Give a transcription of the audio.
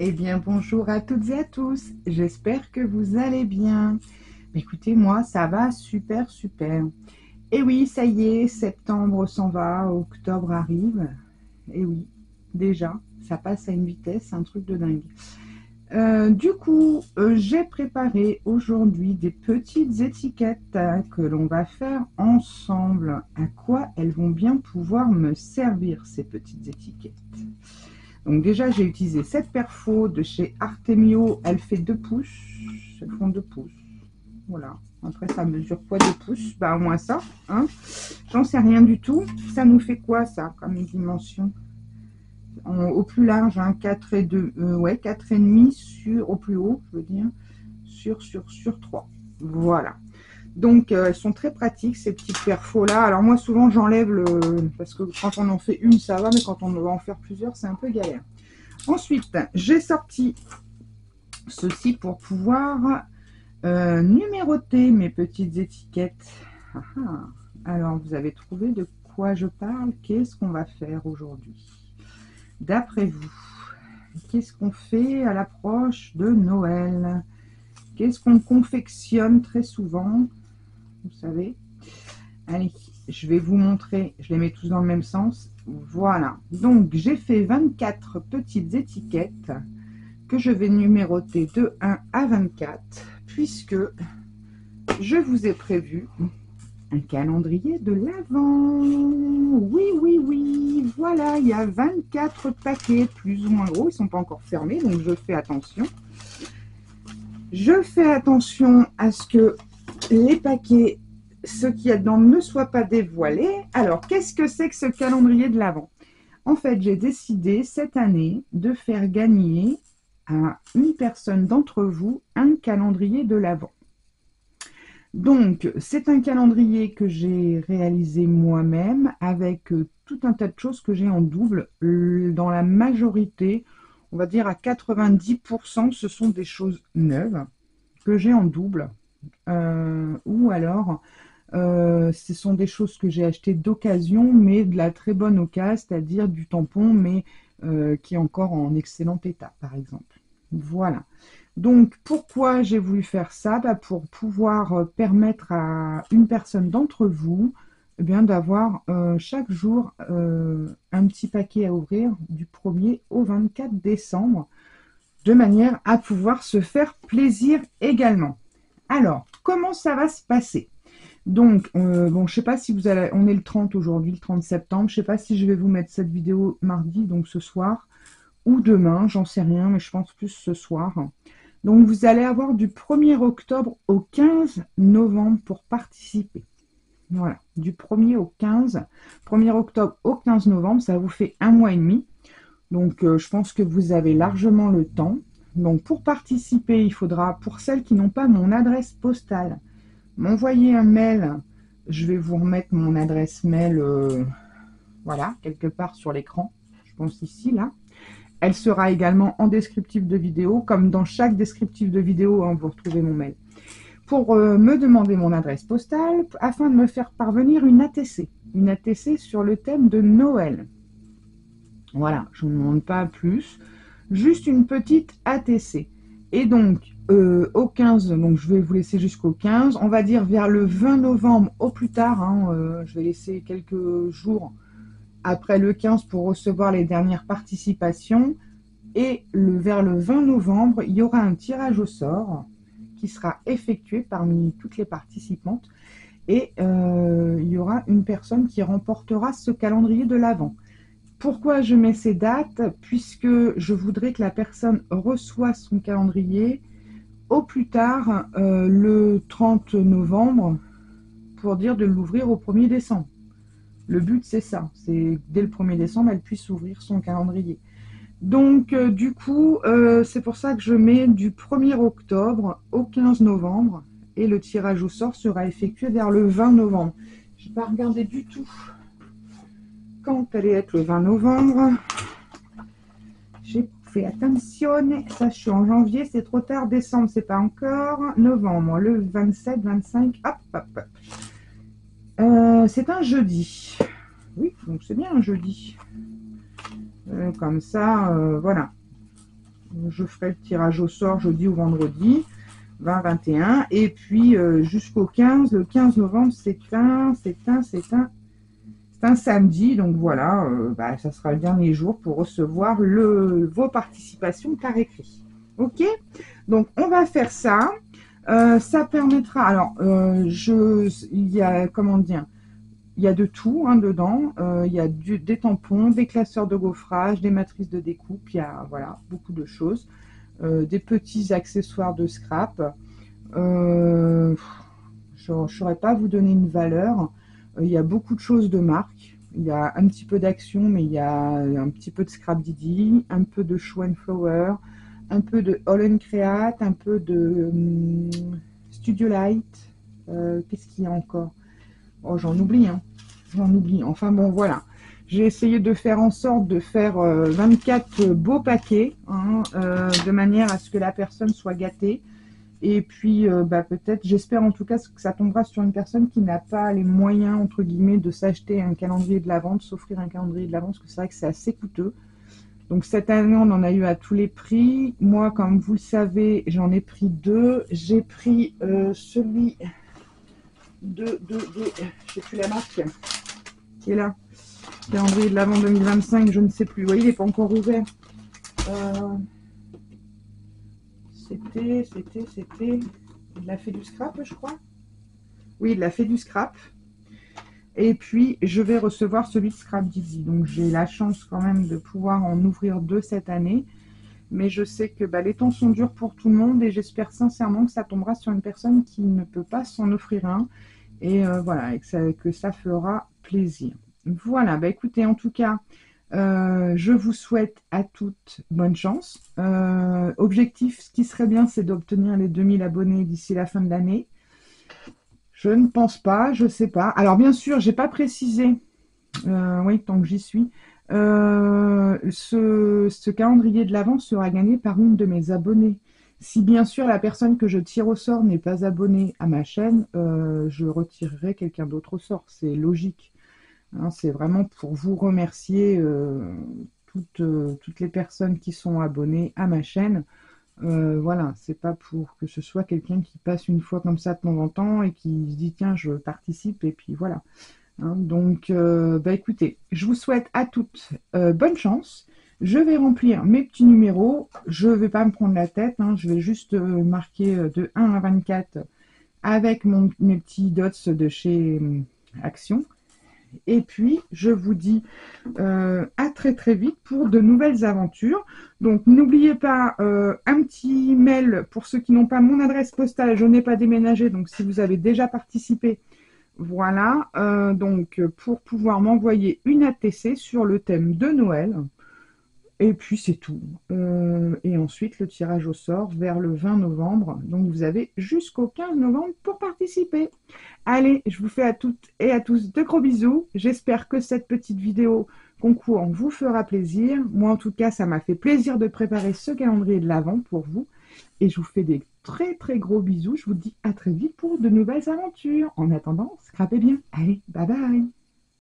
Eh bien, bonjour à toutes et à tous. J'espère que vous allez bien. Écoutez, moi, ça va super, super. Et oui, ça y est, septembre s'en va, octobre arrive. Et oui, déjà, ça passe à une vitesse, un truc de dingue. Du coup, j'ai préparé aujourd'hui des petites étiquettes que l'on va faire ensemble. À quoi elles vont bien pouvoir me servir, ces petites étiquettes? Donc déjà, j'ai utilisé cette perfo de chez Artemio. Elle fait 2 pouces. Elles font 2 pouces. Voilà. Après, ça mesure quoi 2 pouces? Bah, au moins ça. Hein, j'en sais rien du tout. Ça nous fait quoi, ça, comme dimension? Au plus large, hein, 4 et 2. Ouais, 4 et demi sur, au plus haut, je veux dire, sur 3. Voilà. Donc, elles sont très pratiques, ces petites perfos là. Alors moi, souvent, j'enlève le... Parce que quand on en fait une, ça va, mais quand on va en faire plusieurs, c'est un peu galère. Ensuite, j'ai sorti ceci pour pouvoir numéroter mes petites étiquettes. Alors, vous avez trouvé de quoi je parle? Qu'est-ce qu'on va faire aujourd'hui? D'après vous, qu'est-ce qu'on fait à l'approche de Noël? Qu'est-ce qu'on confectionne très souvent? Vous savez? Allez, je vais vous montrer. Je les mets tous dans le même sens. Voilà. Donc, j'ai fait 24 petites étiquettes que je vais numéroter de 1 à 24, puisque je vous ai prévu un calendrier de l'Avent. Oui, oui, oui, voilà, il y a 24 paquets, plus ou moins gros, ils ne sont pas encore fermés, donc je fais attention. Je fais attention à ce que les paquets, ce qu'il y a dedans, ne soient pas dévoilés. Alors, qu'est-ce que c'est que ce calendrier de l'Avent? En fait, j'ai décidé cette année de faire gagner à une personne d'entre vous un calendrier de l'Avent. Donc, c'est un calendrier que j'ai réalisé moi-même avec tout un tas de choses que j'ai en double. Dans la majorité, on va dire à 90%, ce sont des choses neuves que j'ai en double. Ou alors, ce sont des choses que j'ai achetées d'occasion, mais de la très bonne occasion, c'est-à-dire du tampon, mais qui est encore en excellent état, par exemple. Voilà. Donc, pourquoi j'ai voulu faire ça? Pour pouvoir permettre à une personne d'entre vous d'avoir chaque jour un petit paquet à ouvrir du 1er au 24 décembre, de manière à pouvoir se faire plaisir également. Alors, comment ça va se passer? Donc, bon, je sais pas si vous allez... On est le 30 aujourd'hui, le 30 septembre. Je sais pas si je vais vous mettre cette vidéo mardi, donc ce soir, ou demain, j'en sais rien, mais je pense plus ce soir. Donc, vous allez avoir du 1er octobre au 15 novembre pour participer. Voilà, du 1er au 15. 1er octobre au 15 novembre, ça vous fait 1 mois et demi. Donc, je pense que vous avez largement le temps. Donc, pour participer, il faudra, pour celles qui n'ont pas mon adresse postale, m'envoyer un mail. Je vais vous remettre mon adresse mail, voilà, quelque part sur l'écran. Je pense ici, là. Elle sera également en descriptif de vidéo, comme dans chaque descriptif de vidéo, hein, vous retrouvez mon mail. Pour me demander mon adresse postale, afin de me faire parvenir une ATC. Une ATC sur le thème de Noël. Voilà, je ne demande pas plus. Juste une petite ATC. Et donc, au 15, donc je vais vous laisser jusqu'au 15. On va dire vers le 20 novembre au plus tard. Hein, je vais laisser quelques jours après le 15 pour recevoir les dernières participations. Et vers le 20 novembre, il y aura un tirage au sort qui sera effectué parmi toutes les participantes. Et il y aura une personne qui remportera ce calendrier de l'Avent. Pourquoi je mets ces dates? Puisque je voudrais que la personne reçoive son calendrier au plus tard le 30 novembre pour dire de l'ouvrir au 1er décembre. Le but, c'est ça. C'est dès le 1er décembre, elle puisse ouvrir son calendrier. Donc, du coup, c'est pour ça que je mets du 1er octobre au 15 novembre et le tirage au sort sera effectué vers le 20 novembre. Je n'ai pas regardé du tout quand allait être le 20 novembre. J'ai fais attention. Ça, je suis en janvier, c'est trop tard. Décembre, c'est pas encore. Novembre, le 27, 25. Hop, hop, hop. C'est un jeudi. Oui, donc c'est bien un jeudi. Comme ça, voilà. Je ferai le tirage au sort jeudi ou vendredi. 20-21. Et puis jusqu'au 15. Le 15 novembre, c'est un samedi. Donc voilà, ça sera le dernier jour pour recevoir vos participations par écrit. Ok, donc on va faire ça. Ça permettra. Alors, il y a, comment dire, il y a de tout hein, dedans. Il y a des tampons, des classeurs de gaufrage, des matrices de découpe. Il y a voilà, beaucoup de choses. Des petits accessoires de scrap. Je ne saurais pas vous donner une valeur. Il y a beaucoup de choses de marque. Il y a un petit peu d'action, mais il y a un petit peu de Scrap Didi, un peu de Show and Flower, un peu de All Create, un peu de Studio Light. Qu'est-ce qu'il y a encore? Oh, j'en oublie, hein. J'en oublie. Enfin bon, voilà. J'ai essayé de faire en sorte de faire 24 beaux paquets, hein, de manière à ce que la personne soit gâtée. Et puis, peut-être, j'espère en tout cas que ça tombera sur une personne qui n'a pas les moyens, entre guillemets, de s'acheter un calendrier de l'Avent, de s'offrir un calendrier de l'Avent, parce que c'est vrai que c'est assez coûteux. Donc cette année, on en a eu à tous les prix. Moi, comme vous le savez, j'en ai pris deux. J'ai pris celui je sais plus la marque, qui est là. Calendrier de l'Avent 2025, je ne sais plus. Vous voyez, il n'est pas encore ouvert. C'était. Il a fait du scrap, je crois. Oui, il a fait du scrap. Et puis, je vais recevoir celui de Scrap Didi. Donc, j'ai la chance quand même de pouvoir en ouvrir deux cette année. Mais je sais que les temps sont durs pour tout le monde et j'espère sincèrement que ça tombera sur une personne qui ne peut pas s'en offrir un. Et voilà, et que ça fera plaisir. Voilà, écoutez, en tout cas, je vous souhaite à toutes bonne chance. Objectif, ce qui serait bien, c'est d'obtenir les 2000 abonnés d'ici la fin de l'année. Je ne pense pas, je sais pas. Alors bien sûr, j'ai pas précisé, oui, tant que j'y suis, ce calendrier de l'Avent sera gagné par une de mes abonnées. Si bien sûr la personne que je tire au sort n'est pas abonnée à ma chaîne, je retirerai quelqu'un d'autre au sort. C'est logique. Hein, c'est vraiment pour vous remercier toutes les personnes qui sont abonnées à ma chaîne. Voilà, c'est pas pour que ce soit quelqu'un qui passe une fois comme ça de temps en temps et qui se dit tiens, je participe et puis voilà. Hein, donc, écoutez, je vous souhaite à toutes bonne chance. Je vais remplir mes petits numéros. Je ne vais pas me prendre la tête. Hein, je vais juste marquer de 1 à 24 avec mes petits dots de chez Action. Et puis, je vous dis à très très vite pour de nouvelles aventures. Donc, n'oubliez pas un petit mail pour ceux qui n'ont pas mon adresse postale. Je n'ai pas déménagé, donc si vous avez déjà participé, voilà. Donc, pour pouvoir m'envoyer une ATC sur le thème de Noël. Et puis, c'est tout. Et ensuite, le tirage au sort vers le 20 novembre. Donc, vous avez jusqu'au 15 novembre pour participer. Allez, je vous fais à toutes et à tous de gros bisous. J'espère que cette petite vidéo concours vous fera plaisir. Moi, en tout cas, ça m'a fait plaisir de préparer ce calendrier de l'Avent pour vous. Et je vous fais des très très gros bisous. Je vous dis à très vite pour de nouvelles aventures. En attendant, scrapez bien. Allez, bye bye.